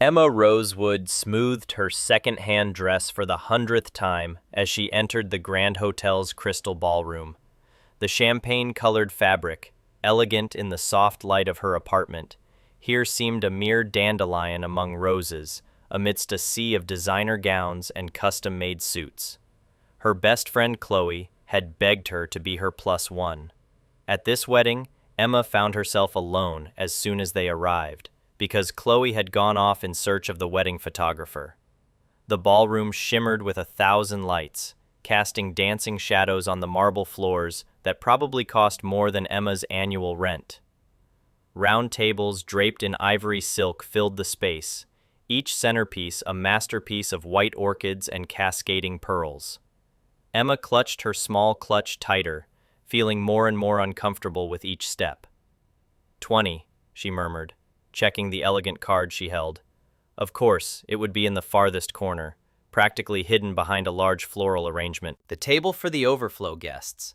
Emma Rosewood smoothed her second-hand dress for the 100th time as she entered the Grand Hotel's crystal ballroom. The champagne-colored fabric, elegant in the soft light of her apartment, here seemed a mere dandelion among roses, amidst a sea of designer gowns and custom-made suits. Her best friend Chloe had begged her to be her plus one. At this wedding, Emma found herself alone as soon as they arrived, because Chloe had gone off in search of the wedding photographer. The ballroom shimmered with 1,000 lights, casting dancing shadows on the marble floors that probably cost more than Emma's annual rent. Round tables draped in ivory silk filled the space, each centerpiece a masterpiece of white orchids and cascading pearls. Emma clutched her small clutch tighter, feeling more and more uncomfortable with each step. 20, she murmured, checking the elegant card she held. Of course, it would be in the farthest corner, practically hidden behind a large floral arrangement. The table for the overflow guests,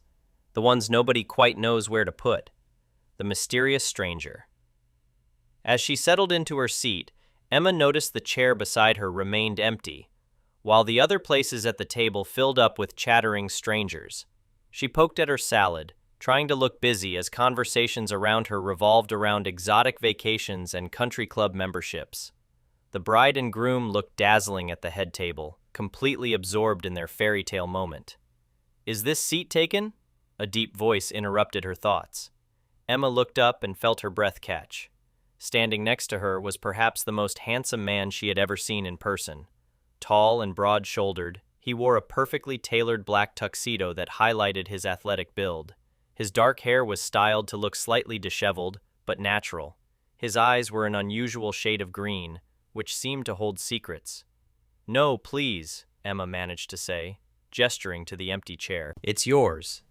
the ones nobody quite knows where to put. The mysterious stranger. As she settled into her seat, Emma noticed the chair beside her remained empty, while the other places at the table filled up with chattering strangers. She poked at her salad, trying to look busy as conversations around her revolved around exotic vacations and country club memberships. The bride and groom looked dazzling at the head table, completely absorbed in their fairy tale moment. "Is this seat taken?" A deep voice interrupted her thoughts. Emma looked up and felt her breath catch. Standing next to her was perhaps the most handsome man she had ever seen in person. Tall and broad-shouldered, he wore a perfectly tailored black tuxedo that highlighted his athletic build. His dark hair was styled to look slightly disheveled, but natural. His eyes were an unusual shade of green, which seemed to hold secrets. "No, please," Emma managed to say, gesturing to the empty chair. "It's yours."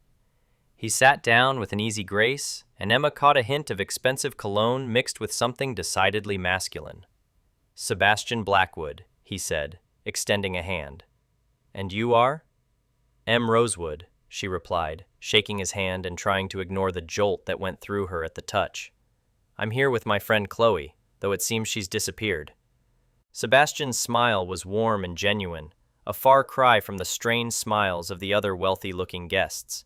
He sat down with an easy grace, and Emma caught a hint of expensive cologne mixed with something decidedly masculine. "Sebastian Blackwood," he said, extending a hand. "And you are?" "M. Rosewood," she replied, shaking his hand and trying to ignore the jolt that went through her at the touch. "I'm here with my friend Chloe, though it seems she's disappeared." Sebastian's smile was warm and genuine, a far cry from the strained smiles of the other wealthy-looking guests.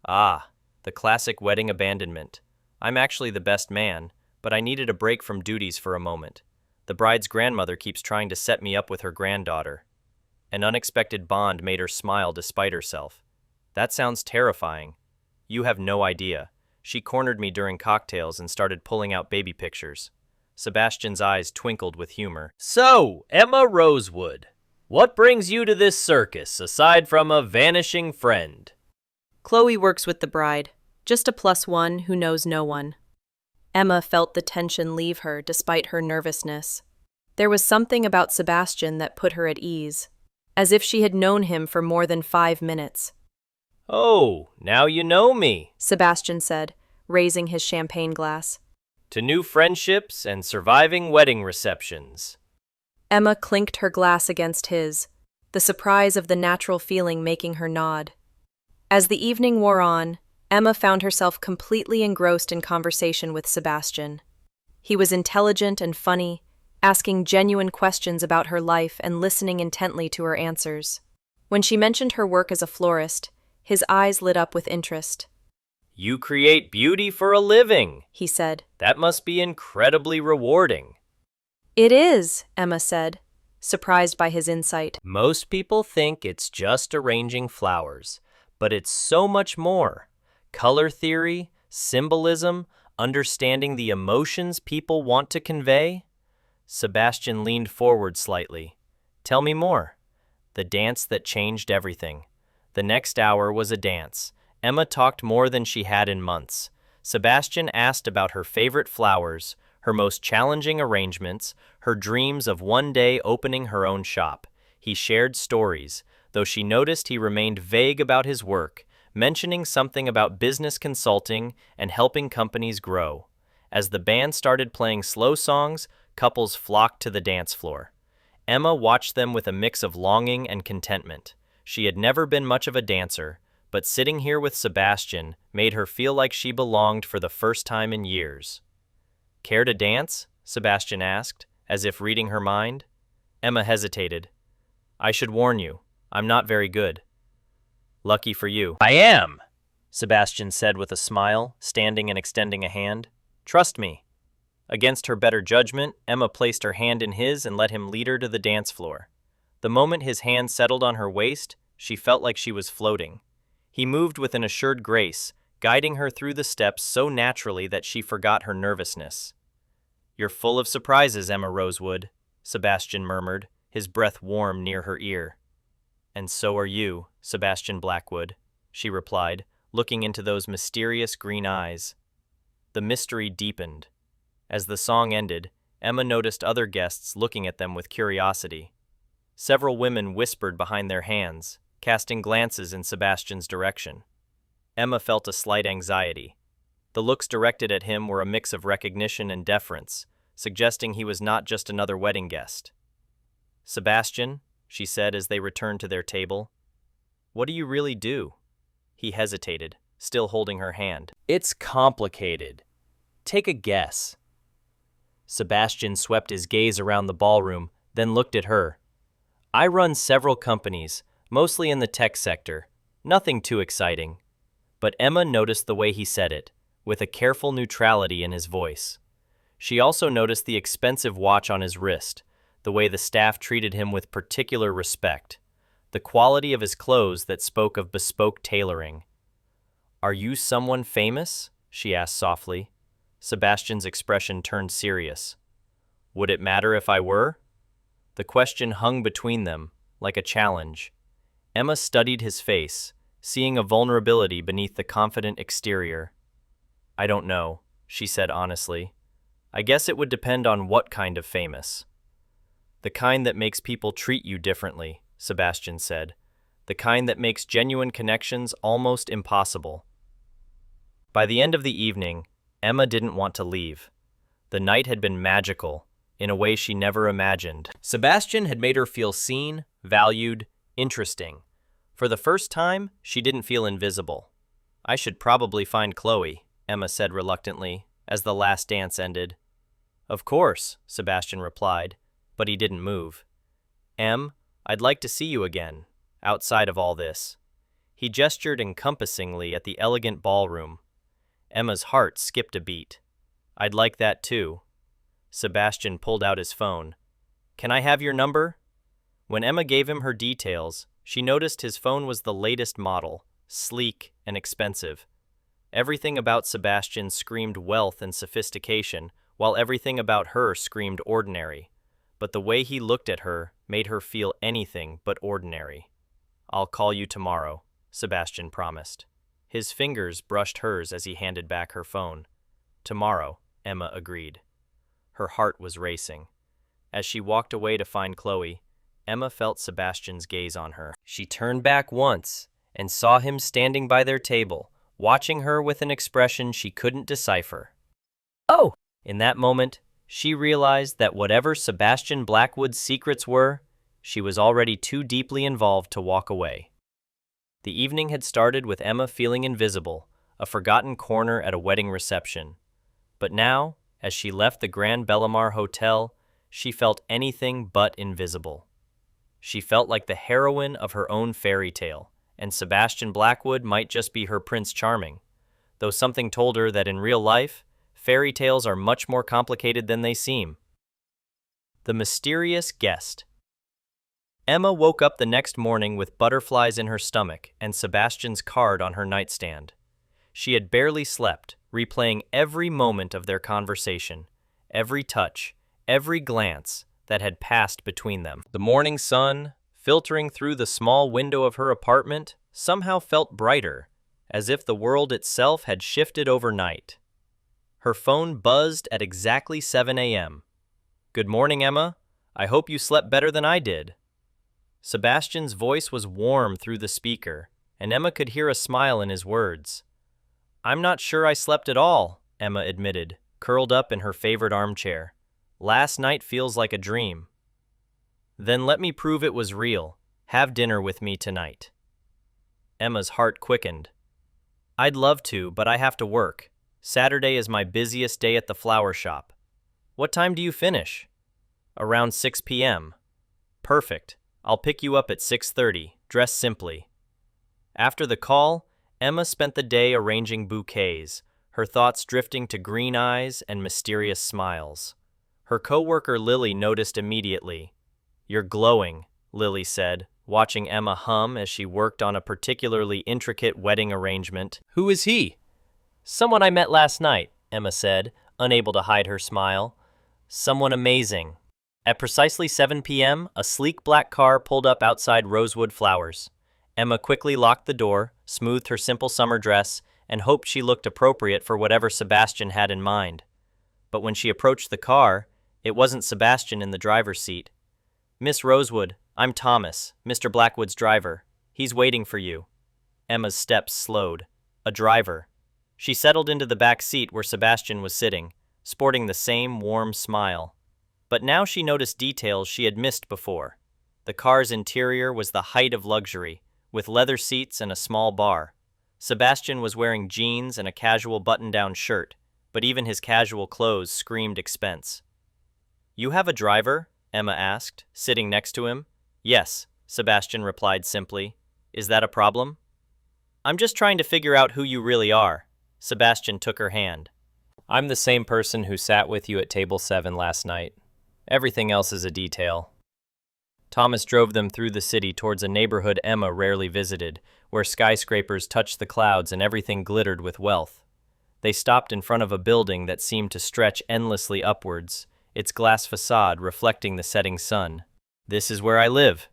"Ah, the classic wedding abandonment. I'm actually the best man, but I needed a break from duties for a moment. The bride's grandmother keeps trying to set me up with her granddaughter." An unexpected bond made her smile despite herself. "That sounds terrifying." "You have no idea. She cornered me during cocktails and started pulling out baby pictures." Sebastian's eyes twinkled with humor. "So, Emma Rosewood, what brings you to this circus, aside from a vanishing friend?" Chloe works with the bride, just a plus one who knows no one. Emma felt the tension leave her despite her nervousness. There was something about Sebastian that put her at ease, as if she had known him for more than 5 minutes. "Oh, now you know me," Sebastian said, raising his champagne glass. "To new friendships and surviving wedding receptions." Emma clinked her glass against his, the surprise of the natural feeling making her nod. As the evening wore on, Emma found herself completely engrossed in conversation with Sebastian. He was intelligent and funny, asking genuine questions about her life and listening intently to her answers. When she mentioned her work as a florist, his eyes lit up with interest. "You create beauty for a living," he said. "That must be incredibly rewarding." "It is," Emma said, surprised by his insight. "Most people think it's just arranging flowers, but it's so much more. Color theory, symbolism, understanding the emotions people want to convey." Sebastian leaned forward slightly. "Tell me more." The dance that changed everything. The next hour was a dance. Emma talked more than she had in months. Sebastian asked about her favorite flowers, her most challenging arrangements, her dreams of one day opening her own shop. He shared stories, though she noticed he remained vague about his work, mentioning something about business consulting and helping companies grow. As the band started playing slow songs, couples flocked to the dance floor. Emma watched them with a mix of longing and contentment. She had never been much of a dancer, but sitting here with Sebastian made her feel like she belonged for the first time in years. "Care to dance?" Sebastian asked, as if reading her mind. Emma hesitated. I should warn you, I'm not very good. Lucky for you. I am, Sebastian said with a smile, standing and extending a hand. Trust me. Against her better judgment, Emma placed her hand in his and let him lead her to the dance floor. The moment his hand settled on her waist, she felt like she was floating. He moved with an assured grace, guiding her through the steps so naturally that she forgot her nervousness. You're full of surprises, Emma Rosewood, Sebastian murmured, his breath warm near her ear. And so are you, Sebastian Blackwood, she replied, looking into those mysterious green eyes. The mystery deepened. As the song ended, Emma noticed other guests looking at them with curiosity. Several women whispered behind their hands, casting glances in Sebastian's direction. Emma felt a slight anxiety. The looks directed at him were a mix of recognition and deference, suggesting he was not just another wedding guest. Sebastian, she said as they returned to their table, what do you really do? He hesitated, still holding her hand. It's complicated. Take a guess. Sebastian swept his gaze around the ballroom, then looked at her. I run several companies, mostly in the tech sector. Nothing too exciting. But Emma noticed the way he said it, with a careful neutrality in his voice. She also noticed the expensive watch on his wrist, the way the staff treated him with particular respect, the quality of his clothes that spoke of bespoke tailoring. Are you someone famous? She asked softly. Sebastian's expression turned serious. Would it matter if I were? The question hung between them, like a challenge. Emma studied his face, seeing a vulnerability beneath the confident exterior. I don't know, she said honestly. I guess it would depend on what kind of famous. The kind that makes people treat you differently, Sebastian said. The kind that makes genuine connections almost impossible. By the end of the evening, Emma didn't want to leave. The night had been magical, in a way she never imagined. Sebastian had made her feel seen, valued, interesting. For the first time, she didn't feel invisible. I should probably find Chloe, Emma said reluctantly, as the last dance ended. Of course, Sebastian replied, but he didn't move. Em, I'd like to see you again, outside of all this. He gestured encompassingly at the elegant ballroom. Emma's heart skipped a beat. I'd like that too. Sebastian pulled out his phone. Can I have your number? When Emma gave him her details, she noticed his phone was the latest model, sleek and expensive. Everything about Sebastian screamed wealth and sophistication, while everything about her screamed ordinary. But the way he looked at her made her feel anything but ordinary. I'll call you tomorrow, Sebastian promised. His fingers brushed hers as he handed back her phone. Tomorrow, Emma agreed. Her heart was racing. As she walked away to find Chloe, Emma felt Sebastian's gaze on her. She turned back once and saw him standing by their table, watching her with an expression she couldn't decipher. Oh! In that moment, she realized that whatever Sebastian Blackwood's secrets were, she was already too deeply involved to walk away. The evening had started with Emma feeling invisible, a forgotten corner at a wedding reception. But now, as she left the Grand Bellamar Hotel, she felt anything but invisible. She felt like the heroine of her own fairy tale, and Sebastian Blackwood might just be her Prince Charming, though something told her that in real life, fairy tales are much more complicated than they seem. The mysterious guest. Emma woke up the next morning with butterflies in her stomach and Sebastian's card on her nightstand. She had barely slept, replaying every moment of their conversation, every touch, every glance that had passed between them. The morning sun, filtering through the small window of her apartment, somehow felt brighter, as if the world itself had shifted overnight. Her phone buzzed at exactly 7 a.m. Good morning, Emma. I hope you slept better than I did. Sebastian's voice was warm through the speaker, and Emma could hear a smile in his words. I'm not sure I slept at all, Emma admitted, curled up in her favorite armchair. Last night feels like a dream. Then let me prove it was real. Have dinner with me tonight. Emma's heart quickened. I'd love to, but I have to work. Saturday is my busiest day at the flower shop. What time do you finish? Around 6 p.m. Perfect. I'll pick you up at 6:30. Dress simply. After the call, Emma spent the day arranging bouquets, her thoughts drifting to green eyes and mysterious smiles. Her coworker Lily noticed immediately. "You're glowing," Lily said, watching Emma hum as she worked on a particularly intricate wedding arrangement. "Who is he?" "Someone I met last night," Emma said, unable to hide her smile. "Someone amazing." At precisely 7 p.m., a sleek black car pulled up outside Rosewood Flowers. Emma quickly locked the door, smoothed her simple summer dress, and hoped she looked appropriate for whatever Sebastian had in mind. But when she approached the car, it wasn't Sebastian in the driver's seat. "Miss Rosewood, I'm Thomas, Mr. Blackwood's driver. He's waiting for you." Emma's steps slowed. A driver. She settled into the back seat where Sebastian was sitting, sporting the same warm smile. But now she noticed details she had missed before. The car's interior was the height of luxury, with leather seats and a small bar. Sebastian was wearing jeans and a casual button-down shirt, but even his casual clothes screamed expense. "You have a driver?" Emma asked, sitting next to him. "Yes," Sebastian replied simply. "Is that a problem?" "I'm just trying to figure out who you really are." Sebastian took her hand. "I'm the same person who sat with you at table 7 last night. Everything else is a detail." Thomas drove them through the city towards a neighborhood Emma rarely visited, where skyscrapers touched the clouds and everything glittered with wealth. They stopped in front of a building that seemed to stretch endlessly upwards, its glass facade reflecting the setting sun. "This is where I live,"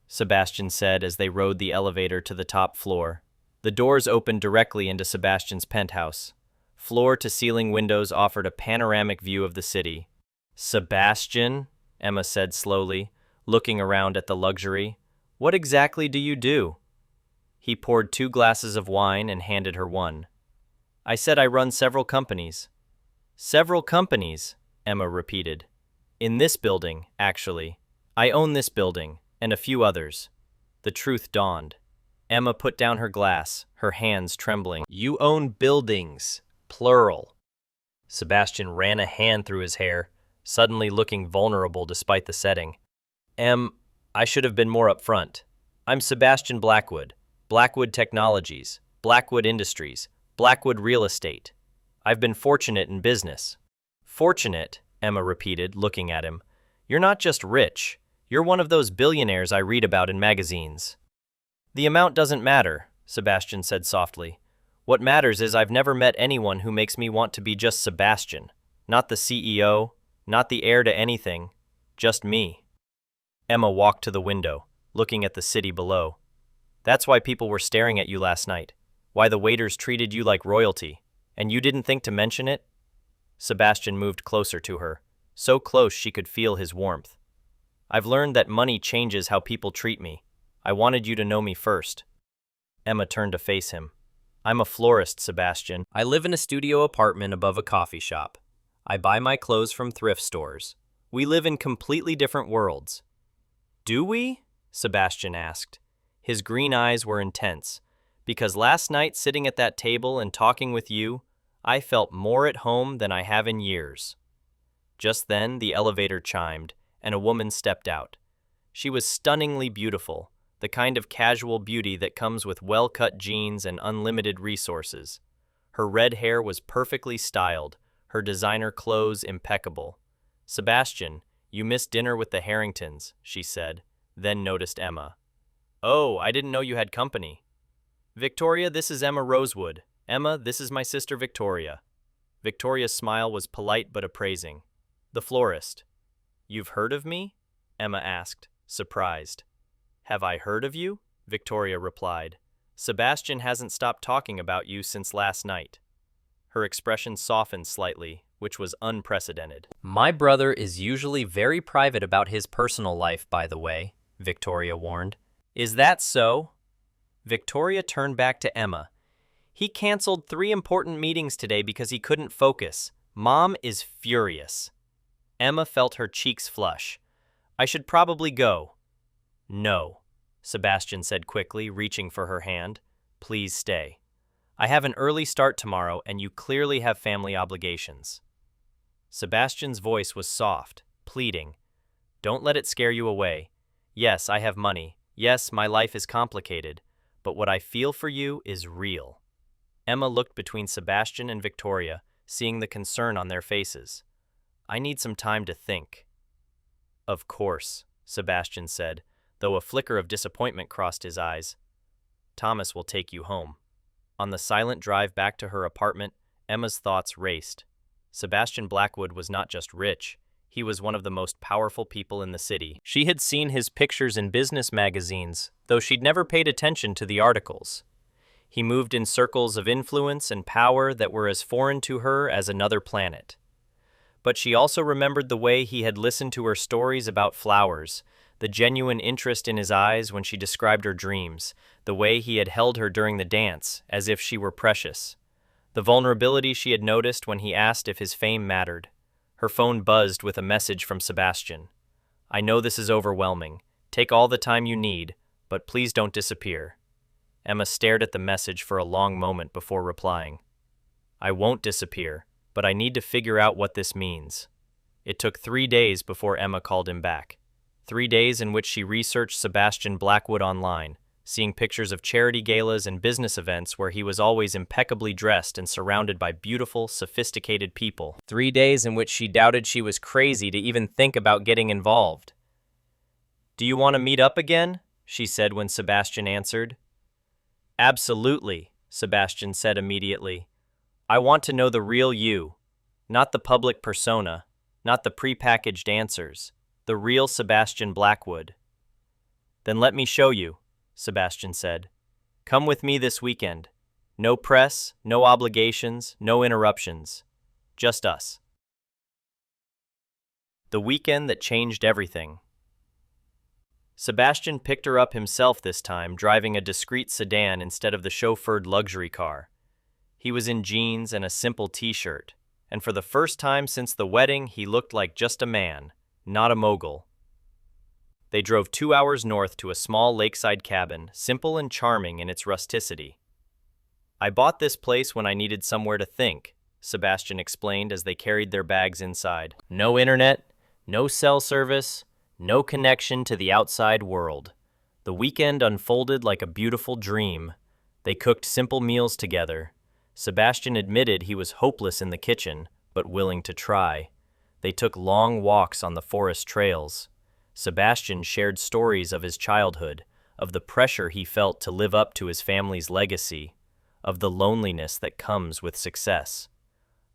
Sebastian said as they rode the elevator to the top floor. The doors opened directly into Sebastian's penthouse. Floor-to-ceiling windows offered a panoramic view of the city. "Sebastian," Emma said slowly, looking around at the luxury, "what exactly do you do?" He poured 2 glasses of wine and handed her one. "I said I run several companies." "Several companies," Emma repeated. "In this building, actually. I own this building, and a few others." The truth dawned. Emma put down her glass, her hands trembling. "You own buildings, plural." Sebastian ran a hand through his hair, suddenly looking vulnerable despite the setting. I should have been more upfront. I'm Sebastian Blackwood, Blackwood Technologies, Blackwood Industries, Blackwood Real Estate. I've been fortunate in business." "Fortunate," Emma repeated, looking at him. "You're not just rich. You're one of those billionaires I read about in magazines." "The amount doesn't matter," Sebastian said softly. "What matters is I've never met anyone who makes me want to be just Sebastian. Not the CEO, not the heir to anything, just me." Emma walked to the window, looking at the city below. "That's why people were staring at you last night, why the waiters treated you like royalty, and you didn't think to mention it?" Sebastian moved closer to her, so close she could feel his warmth. "I've learned that money changes how people treat me. I wanted you to know me first." Emma turned to face him. "I'm a florist, Sebastian. I live in a studio apartment above a coffee shop. I buy my clothes from thrift stores. We live in completely different worlds." "Do we?" Sebastian asked. His green eyes were intense, because last night sitting at that table and talking with you, I felt more at home than I have in years. Just then, the elevator chimed, and a woman stepped out. She was stunningly beautiful, the kind of casual beauty that comes with well-cut jeans and unlimited resources. Her red hair was perfectly styled, her designer clothes impeccable. "Sebastian, you missed dinner with the Harringtons," she said, then noticed Emma. "Oh, I didn't know you had company." "Victoria, this is Emma Rosewood. Emma, this is my sister Victoria." Victoria's smile was polite but appraising. "The florist." "You've heard of me?" Emma asked, surprised. "Have I heard of you?" Victoria replied. "Sebastian hasn't stopped talking about you since last night." Her expression softened slightly, which was unprecedented. "My brother is usually very private about his personal life, by the way," Victoria warned. "Is that so?" Victoria turned back to Emma. "He canceled 3 important meetings today because he couldn't focus. Mom is furious." Emma felt her cheeks flush. "I should probably go." "No," Sebastian said quickly, reaching for her hand. "Please stay. I have an early start tomorrow, and you clearly have family obligations." Sebastian's voice was soft, pleading. Don't let it scare you away. Yes, I have money. Yes, my life is complicated. But what I feel for you is real. Emma looked between Sebastian and Victoria, seeing the concern on their faces. I need some time to think. Of course, Sebastian said, though a flicker of disappointment crossed his eyes. Thomas will take you home. On the silent drive back to her apartment, Emma's thoughts raced. Sebastian Blackwood was not just rich, he was one of the most powerful people in the city. She had seen his pictures in business magazines, though she'd never paid attention to the articles. He moved in circles of influence and power that were as foreign to her as another planet. But she also remembered the way he had listened to her stories about flowers, the genuine interest in his eyes when she described her dreams, the way he had held her during the dance, as if she were precious. The vulnerability she had noticed when he asked if his fame mattered. Her phone buzzed with a message from Sebastian. I know this is overwhelming. Take all the time you need, but please don't disappear. Emma stared at the message for a long moment before replying. I won't disappear, but I need to figure out what this means. It took 3 days before Emma called him back. 3 days in which she researched Sebastian Blackwood online, seeing pictures of charity galas and business events where he was always impeccably dressed and surrounded by beautiful, sophisticated people. 3 days in which she doubted she was crazy to even think about getting involved. Do you want to meet up again? She said when Sebastian answered. Absolutely, Sebastian said immediately. I want to know the real you, not the public persona, not the prepackaged answers, the real Sebastian Blackwood. Then let me show you, Sebastian said. Come with me this weekend. No press, no obligations, no interruptions. Just us. The weekend that changed everything. Sebastian picked her up himself this time, driving a discreet sedan instead of the chauffeured luxury car. He was in jeans and a simple t-shirt, and for the first time since the wedding, he looked like just a man, not a mogul. They drove 2 hours north to a small lakeside cabin, simple and charming in its rusticity. I bought this place when I needed somewhere to think, Sebastian explained as they carried their bags inside. No internet, no cell service, no connection to the outside world. The weekend unfolded like a beautiful dream. They cooked simple meals together. Sebastian admitted he was hopeless in the kitchen, but willing to try. They took long walks on the forest trails. Sebastian shared stories of his childhood, of the pressure he felt to live up to his family's legacy, of the loneliness that comes with success.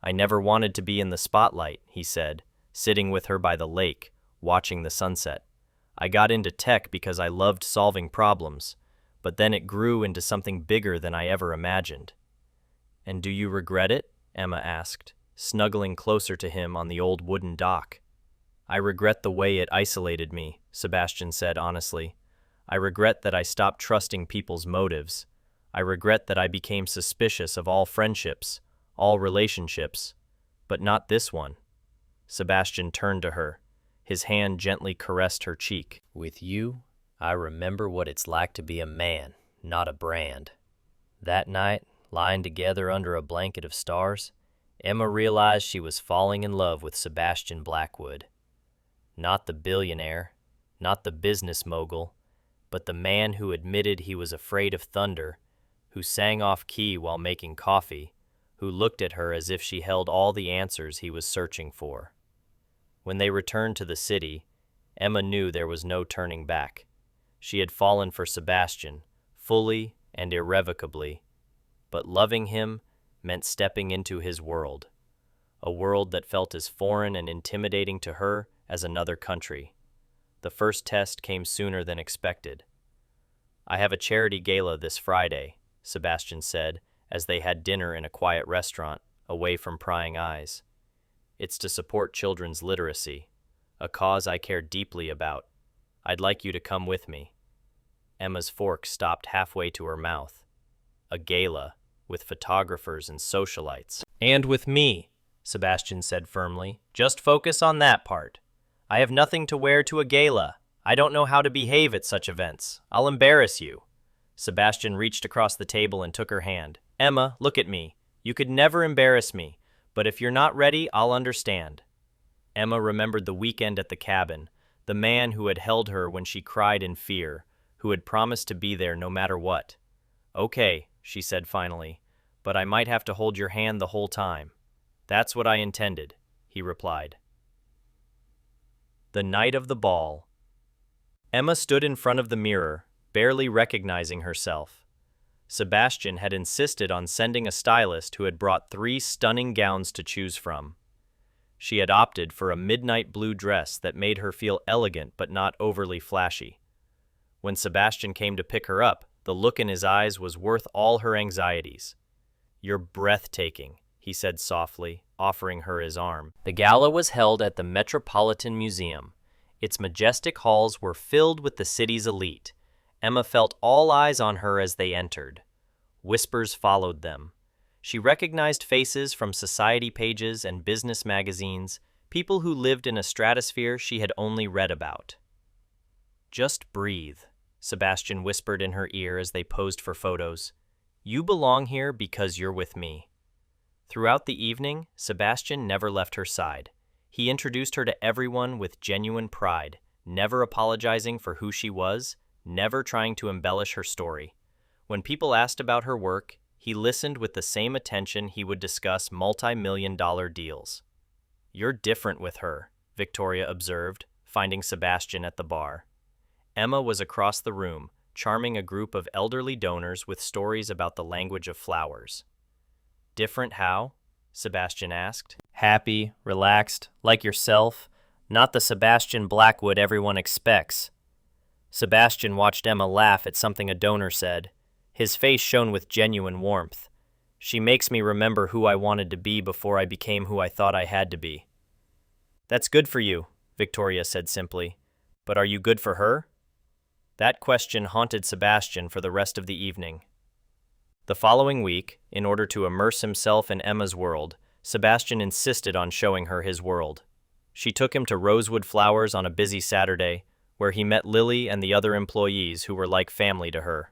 I never wanted to be in the spotlight, he said, sitting with her by the lake, watching the sunset. I got into tech because I loved solving problems, but then it grew into something bigger than I ever imagined. And do you regret it? Emma asked, snuggling closer to him on the old wooden dock. I regret the way it isolated me, Sebastian said honestly. I regret that I stopped trusting people's motives. I regret that I became suspicious of all friendships, all relationships, but not this one. Sebastian turned to her. His hand gently caressed her cheek. With you, I remember what it's like to be a man, not a brand. That night, lying together under a blanket of stars, Emma realized she was falling in love with Sebastian Blackwood. Not the billionaire, not the business mogul, but the man who admitted he was afraid of thunder, who sang off-key while making coffee, who looked at her as if she held all the answers he was searching for. When they returned to the city, Emma knew there was no turning back. She had fallen for Sebastian, fully and irrevocably, but loving him meant stepping into his world, a world that felt as foreign and intimidating to her as another country. The first test came sooner than expected. I have a charity gala this Friday, Sebastian said, as they had dinner in a quiet restaurant, away from prying eyes. It's to support children's literacy, a cause I care deeply about. I'd like you to come with me. Emma's fork stopped halfway to her mouth. A gala, with photographers and socialites. And with me, Sebastian said firmly. Just focus on that part. I have nothing to wear to a gala. I don't know how to behave at such events. I'll embarrass you. Sebastian reached across the table and took her hand. Emma, look at me. You could never embarrass me, but if you're not ready, I'll understand. Emma remembered the weekend at the cabin, the man who had held her when she cried in fear, who had promised to be there no matter what. "Okay," she said finally, "but I might have to hold your hand the whole time." "That's what I intended," he replied. The night of the ball. Emma stood in front of the mirror, barely recognizing herself. Sebastian had insisted on sending a stylist who had brought 3 stunning gowns to choose from. She had opted for a midnight blue dress that made her feel elegant but not overly flashy. When Sebastian came to pick her up, the look in his eyes was worth all her anxieties. "You're breathtaking," he said softly, offering her his arm. The gala was held at the Metropolitan Museum. Its majestic halls were filled with the city's elite. Emma felt all eyes on her as they entered. Whispers followed them. She recognized faces from society pages and business magazines, people who lived in a stratosphere she had only read about. "Just breathe," Sebastian whispered in her ear as they posed for photos. "You belong here because you're with me." Throughout the evening, Sebastian never left her side. He introduced her to everyone with genuine pride, never apologizing for who she was, never trying to embellish her story. When people asked about her work, he listened with the same attention he would discuss multi-million-dollar deals. "You're different with her," Victoria observed, finding Sebastian at the bar. Emma was across the room, charming a group of elderly donors with stories about the language of flowers. "Different how?" Sebastian asked. "Happy, relaxed, like yourself, not the Sebastian Blackwood everyone expects." Sebastian watched Emma laugh at something a donor said. His face shone with genuine warmth. "She makes me remember who I wanted to be before I became who I thought I had to be." "That's good for you," Victoria said simply. "But are you good for her?" That question haunted Sebastian for the rest of the evening. The following week, in order to immerse himself in Emma's world, Sebastian insisted on showing her his world. She took him to Rosewood Flowers on a busy Saturday, where he met Lily and the other employees who were like family to her.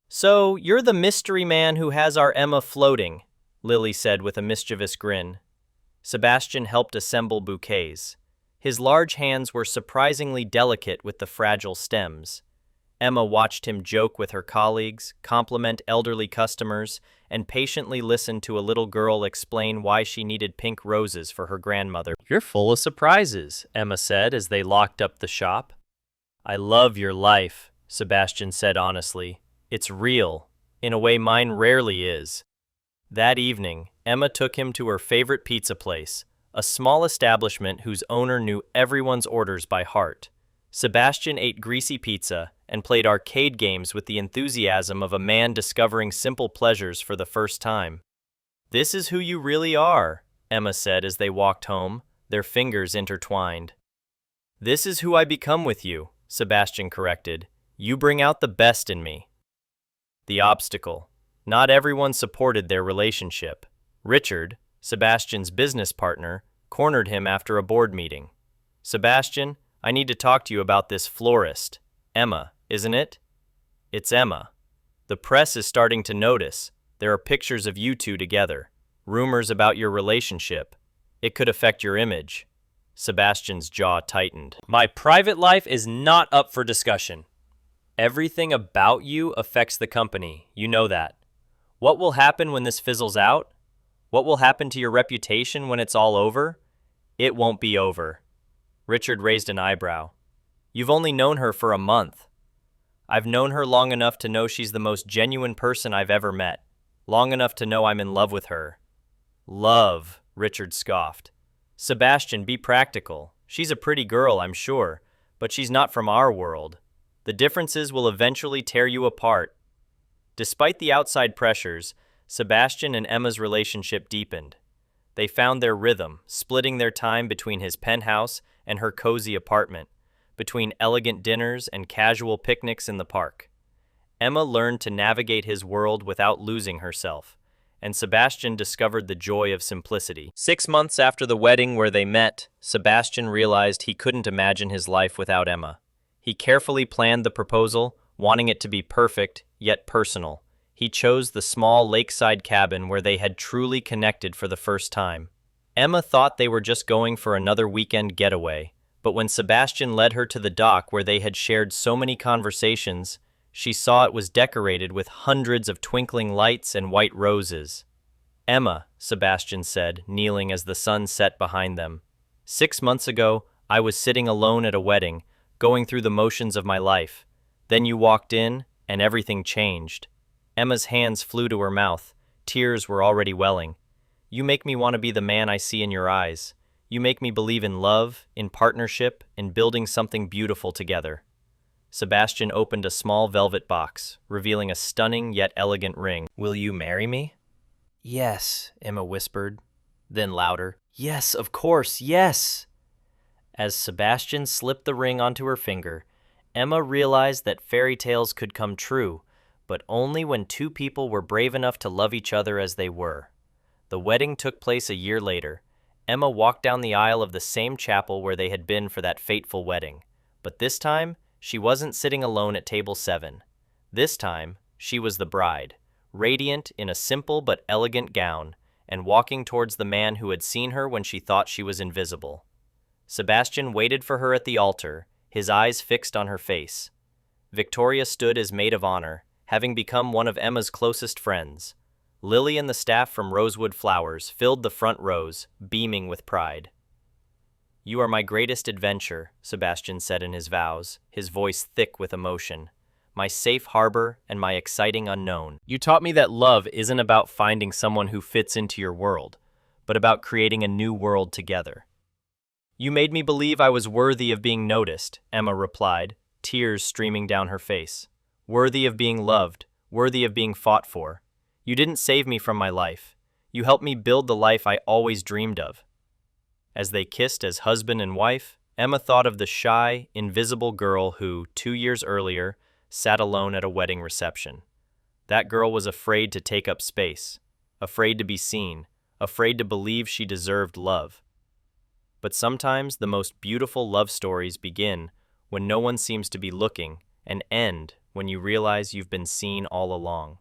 "So, you're the mystery man who has our Emma floating," Lily said with a mischievous grin. Sebastian helped assemble bouquets. His large hands were surprisingly delicate with the fragile stems. Emma watched him joke with her colleagues, compliment elderly customers, and patiently listen to a little girl explain why she needed pink roses for her grandmother. "You're full of surprises," Emma said as they locked up the shop. "I love your life," Sebastian said honestly. "It's real, in a way mine rarely is." That evening, Emma took him to her favorite pizza place, a small establishment whose owner knew everyone's orders by heart. Sebastian ate greasy pizza and played arcade games with the enthusiasm of a man discovering simple pleasures for the first time. "This is who you really are," Emma said as they walked home, their fingers intertwined. "This is who I become with you," Sebastian corrected. "You bring out the best in me." The obstacle. Not everyone supported their relationship. Richard, Sebastian's business partner, cornered him after a board meeting. "Sebastian, I need to talk to you about this florist. Emma, isn't it?" "It's Emma. The press is starting to notice. There are pictures of you two together. Rumors about your relationship. It could affect your image." Sebastian's jaw tightened. "My private life is not up for discussion. Everything about you affects the company. You know that. What will happen when this fizzles out? What will happen to your reputation when it's all over?" "It won't be over." Richard raised an eyebrow. "You've only known her for a month." "I've known her long enough to know she's the most genuine person I've ever met. Long enough to know I'm in love with her." "Love," Richard scoffed. "Sebastian, be practical. She's a pretty girl, I'm sure, but she's not from our world. The differences will eventually tear you apart." Despite the outside pressures, Sebastian and Emma's relationship deepened. They found their rhythm, splitting their time between his penthouse and her cozy apartment, between elegant dinners and casual picnics in the park. Emma learned to navigate his world without losing herself, and Sebastian discovered the joy of simplicity. 6 months after the wedding where they met, Sebastian realized he couldn't imagine his life without Emma. He carefully planned the proposal, wanting it to be perfect, yet personal. He chose the small lakeside cabin where they had truly connected for the first time. Emma thought they were just going for another weekend getaway, But when Sebastian led her to the dock where they had shared so many conversations, she saw it was decorated with hundreds of twinkling lights and white roses. "Emma," Sebastian said, kneeling as the sun set behind them. "6 months ago, I was sitting alone at a wedding, going through the motions of my life. Then you walked in, and everything changed." Emma's hands flew to her mouth. Tears were already welling. "You make me want to be the man I see in your eyes. You make me believe in love, in partnership, in building something beautiful together." Sebastian opened a small velvet box, revealing a stunning yet elegant ring. "Will you marry me?" "Yes," Emma whispered. Then louder, "Yes, of course, yes!" As Sebastian slipped the ring onto her finger, Emma realized that fairy tales could come true, but only when two people were brave enough to love each other as they were. The wedding took place a year later. Emma walked down the aisle of the same chapel where they had been for that fateful wedding. But this time, she wasn't sitting alone at table 7. This time, she was the bride, radiant in a simple but elegant gown, and walking towards the man who had seen her when she thought she was invisible. Sebastian waited for her at the altar, his eyes fixed on her face. Victoria stood as maid of honor, having become one of Emma's closest friends. Lily and the staff from Rosewood Flowers filled the front rows, beaming with pride. "You are my greatest adventure," Sebastian said in his vows, his voice thick with emotion. "My safe harbor and my exciting unknown. You taught me that love isn't about finding someone who fits into your world, but about creating a new world together." "You made me believe I was worthy of being noticed," Emma replied, tears streaming down her face. "Worthy of being loved, worthy of being fought for. You didn't save me from my life. You helped me build the life I always dreamed of." As they kissed as husband and wife, Emma thought of the shy, invisible girl who, 2 years earlier, sat alone at a wedding reception. That girl was afraid to take up space, afraid to be seen, afraid to believe she deserved love. But sometimes the most beautiful love stories begin when no one seems to be looking and end when you realize you've been seen all along.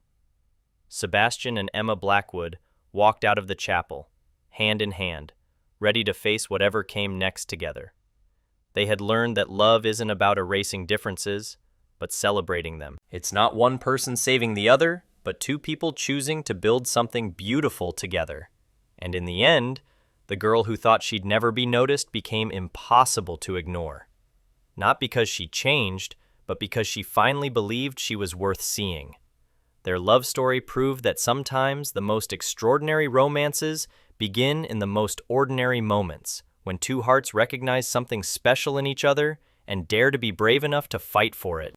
Sebastian and Emma Blackwood walked out of the chapel, hand in hand, ready to face whatever came next together. They had learned that love isn't about erasing differences, but celebrating them. It's not one person saving the other, but two people choosing to build something beautiful together. And in the end, the girl who thought she'd never be noticed became impossible to ignore. Not because she changed, but because she finally believed she was worth seeing. Their love story proved that sometimes the most extraordinary romances begin in the most ordinary moments, when two hearts recognize something special in each other and dare to be brave enough to fight for it.